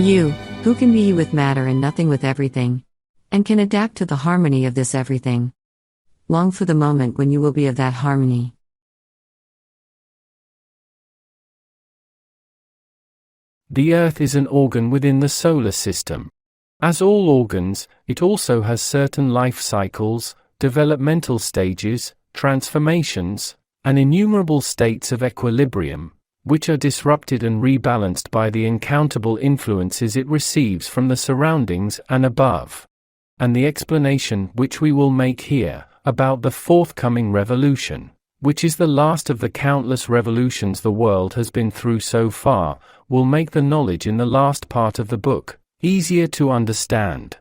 You, who can be you with matter and nothing with everything, and can adapt to the harmony of this everything. Long for the moment when you will be of that harmony. The Earth is an organ within the solar system. As all organs, it also has certain life cycles, developmental stages, transformations, and innumerable states of equilibrium, which are disrupted and rebalanced by the uncountable influences it receives from the surroundings and above. And the explanation which we will make here, about the forthcoming revolution, which is the last of the countless revolutions the world has been through so far, will make the knowledge in the last part of the book easier to understand.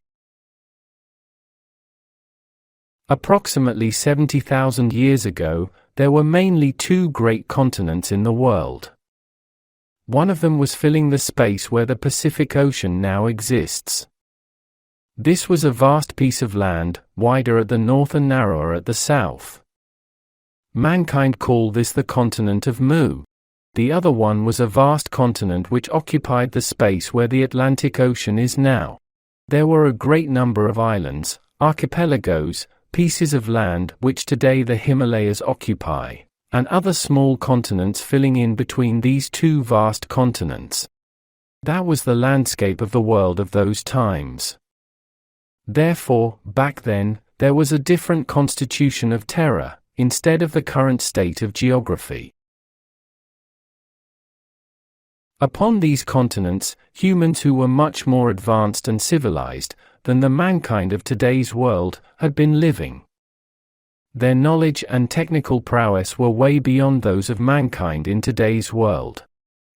Approximately 70,000 years ago, there were mainly two great continents in the world. One of them was filling the space where the Pacific Ocean now exists. This was a vast piece of land, wider at the north and narrower at the south. Mankind called this the continent of Mu. The other one was a vast continent which occupied the space where the Atlantic Ocean is now. There were a great number of islands, archipelagos, pieces of land which today the Himalayas occupy, and other small continents filling in between these two vast continents. That was the landscape of the world of those times. Therefore, back then, there was a different constitution of terra, instead of the current state of geography. Upon these continents, humans who were much more advanced and civilized than the mankind of today's world had been living. Their knowledge and technical prowess were way beyond those of mankind in today's world.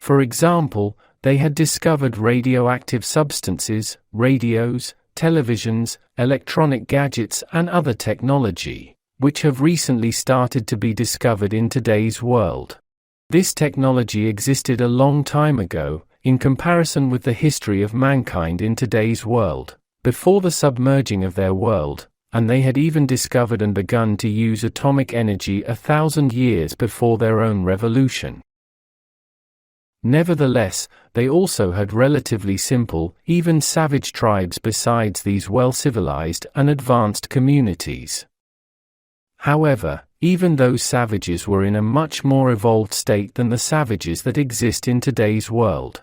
For example, they had discovered radioactive substances, radios, televisions, electronic gadgets and other technology, which have recently started to be discovered in today's world. This technology existed a long time ago, in comparison with the history of mankind in today's world, before the submerging of their world, and they had even discovered and begun to use atomic energy 1,000 years before their own revolution. Nevertheless, they also had relatively simple, even savage tribes besides these well-civilized and advanced communities. However, even those savages were in a much more evolved state than the savages that exist in today's world.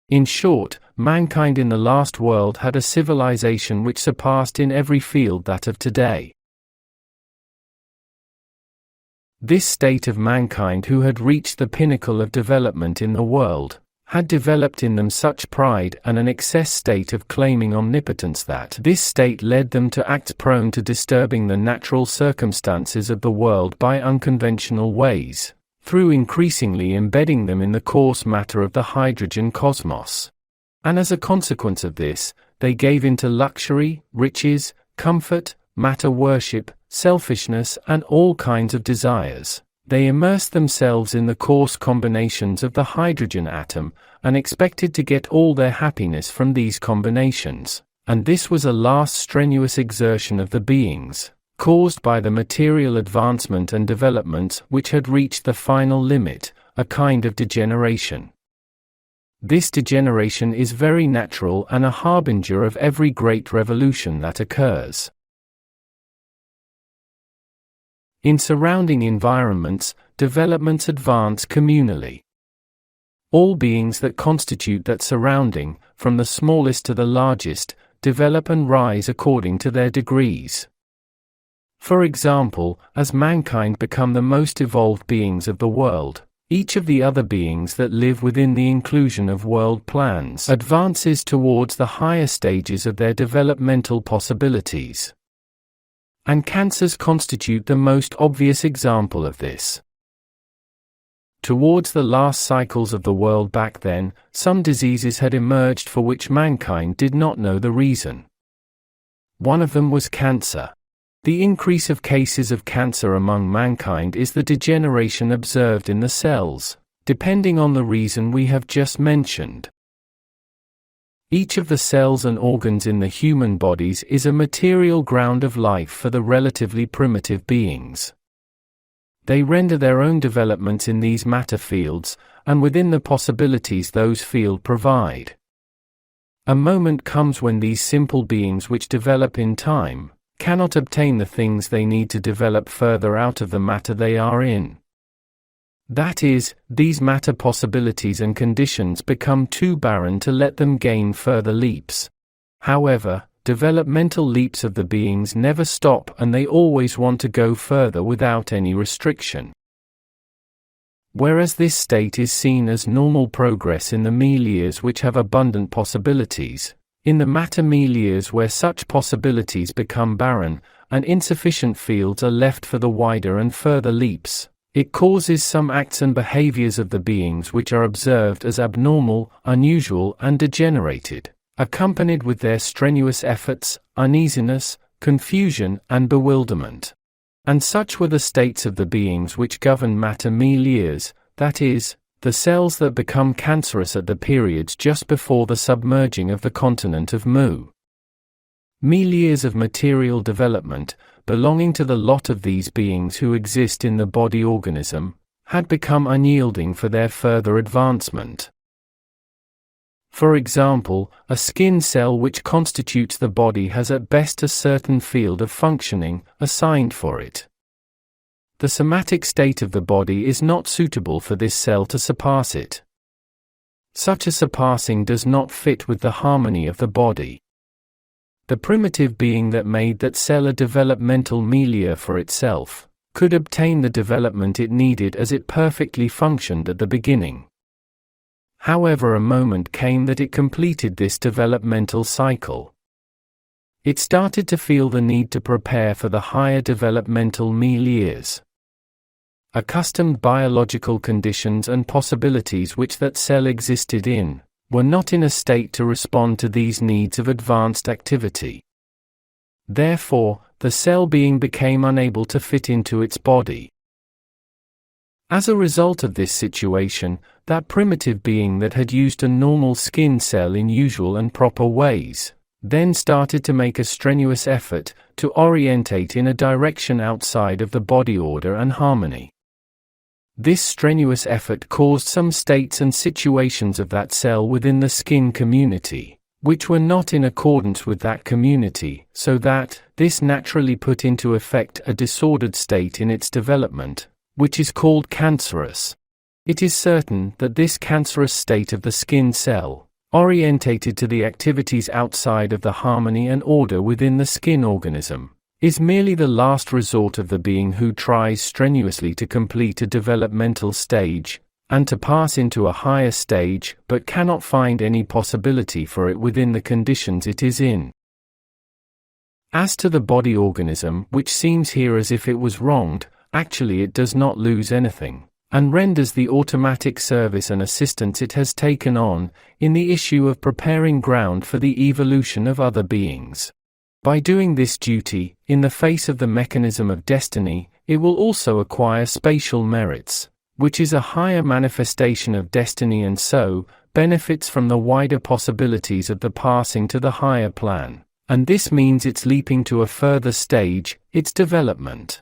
In short, mankind in the last world had a civilization which surpassed in every field that of today. This state of mankind who had reached the pinnacle of development in the world, had developed in them such pride and an excess state of claiming omnipotence that this state led them to acts prone to disturbing the natural circumstances of the world by unconventional ways, through increasingly embedding them in the coarse matter of the hydrogen cosmos. And as a consequence of this, they gave into luxury, riches, comfort, matter worship, selfishness and all kinds of desires. They immersed themselves in the coarse combinations of the hydrogen atom, and expected to get all their happiness from these combinations, and this was a last strenuous exertion of the beings, caused by the material advancement and developments which had reached the final limit, a kind of degeneration. This degeneration is very natural and a harbinger of every great revolution that occurs. In surrounding environments, developments advance communally. All beings that constitute that surrounding, from the smallest to the largest, develop and rise according to their degrees. For example, as mankind become the most evolved beings of the world, each of the other beings that live within the inclusion of world plans advances towards the higher stages of their developmental possibilities. And cancers constitute the most obvious example of this. Towards the last cycles of the world back then, some diseases had emerged for which mankind did not know the reason. One of them was cancer. The increase of cases of cancer among mankind is the degeneration observed in the cells, depending on the reason we have just mentioned. Each of the cells and organs in the human bodies is a material ground of life for the relatively primitive beings. They render their own developments in these matter fields, and within the possibilities those fields provide. A moment comes when these simple beings which develop in time cannot obtain the things they need to develop further out of the matter they are in. That is, these matter possibilities and conditions become too barren to let them gain further leaps. However, developmental leaps of the beings never stop, and they always want to go further without any restriction. Whereas this state is seen as normal progress in the milieux which have abundant possibilities, in the matter milieux where such possibilities become barren, and insufficient fields are left for the wider and further leaps, it causes some acts and behaviors of the beings which are observed as abnormal, unusual, and degenerated, accompanied with their strenuous efforts, uneasiness, confusion, and bewilderment. And such were the states of the beings which govern matter milieux, that is, the cells that become cancerous at the periods just before the submerging of the continent of Mu. Milieux of material development, belonging to the lot of these beings who exist in the body organism, had become unyielding for their further advancement. For example, a skin cell which constitutes the body has at best a certain field of functioning assigned for it. The somatic state of the body is not suitable for this cell to surpass it. Such a surpassing does not fit with the harmony of the body. The primitive being that made that cell a developmental milieu for itself could obtain the development it needed as it perfectly functioned at the beginning. However, a moment came that it completed this developmental cycle. It started to feel the need to prepare for the higher developmental milieus. Accustomed biological conditions and possibilities which that cell existed in were not in a state to respond to these needs of advanced activity. Therefore, the cell being became unable to fit into its body. As a result of this situation, that primitive being that had used a normal skin cell in usual and proper ways, then started to make a strenuous effort to orientate in a direction outside of the body order and harmony. This strenuous effort caused some states and situations of that cell within the skin community, which were not in accordance with that community, so that this naturally put into effect a disordered state in its development, which is called cancerous. It is certain that this cancerous state of the skin cell, orientated to the activities outside of the harmony and order within the skin organism, is merely the last resort of the being who tries strenuously to complete a developmental stage, and to pass into a higher stage, but cannot find any possibility for it within the conditions it is in. As to the body organism, which seems here as if it was wronged, actually it does not lose anything, and renders the automatic service and assistance it has taken on, in the issue of preparing ground for the evolution of other beings. By doing this duty, in the face of the mechanism of destiny, it will also acquire spatial merits, which is a higher manifestation of destiny, and so benefits from the wider possibilities of the passing to the higher plan, and this means its leaping to a further stage, its development.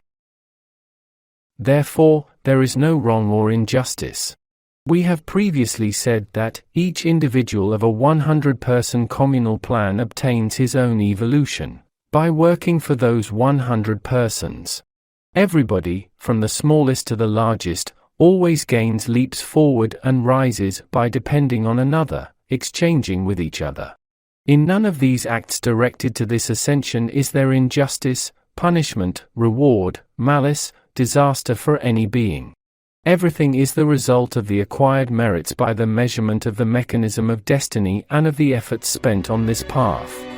Therefore, there is no wrong or injustice. We have previously said that each individual of a 100-person communal plan obtains his own evolution by working for those 100 persons. Everybody, from the smallest to the largest, always gains leaps forward and rises by depending on another, exchanging with each other. In none of these acts directed to this ascension is there injustice, punishment, reward, malice, disaster for any being. Everything is the result of the acquired merits by the measurement of the mechanism of destiny and of the efforts spent on this path.